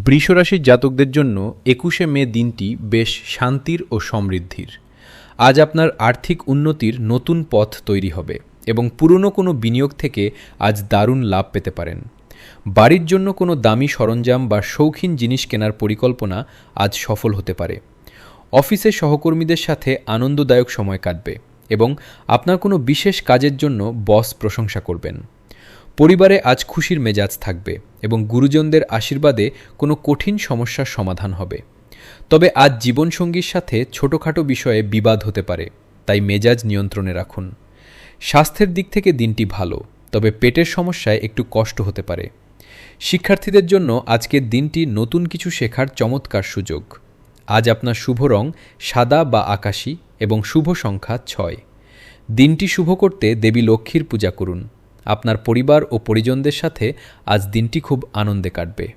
বৃষরাশির জাতকদের জন্য ২১শে মে দিনটি বেশ শান্তির ও সমৃদ্ধির। আজ আপনার আর্থিক উন্নতির নতুন পথ তৈরি হবে এবং পুরনো কোনো বিনিয়োগ থেকে আজ দারুণ লাভ পেতে পারেন। বাড়ির জন্য কোনো দামি সরঞ্জাম বা শৌখিন জিনিস কেনার পরিকল্পনা আজ সফল হতে পারে। অফিসে সহকর্মীদের সাথে আনন্দদায়ক সময় কাটবে এবং আপনার কোনো বিশেষ কাজের জন্য বস প্রশংসা করবেন। পরিবারে আজ খুশির মেজাজ থাকবে এবং গুরুজনদের আশীর্বাদে কোনো কঠিন সমস্যার সমাধান হবে। তবে আজ জীবনসঙ্গীর সাথে ছোটোখাটো বিষয়ে বিবাদ হতে পারে, তাই মেজাজ নিয়ন্ত্রণে রাখুন। স্বাস্থ্যের দিক থেকে দিনটি ভালো, তবে পেটের সমস্যায় একটু কষ্ট হতে পারে। শিক্ষার্থীদের জন্য আজকের দিনটি নতুন কিছু শেখার চমৎকার সুযোগ। আজ আপনার শুভ রং সাদা বা আকাশী এবং শুভ সংখ্যা 6। দিনটি শুভ করতে দেবী লক্ষ্মীর পূজা করুন। আপনার পরিবার ও পরিজনদের সাথে আজ দিনটি খুব আনন্দে কাটবে।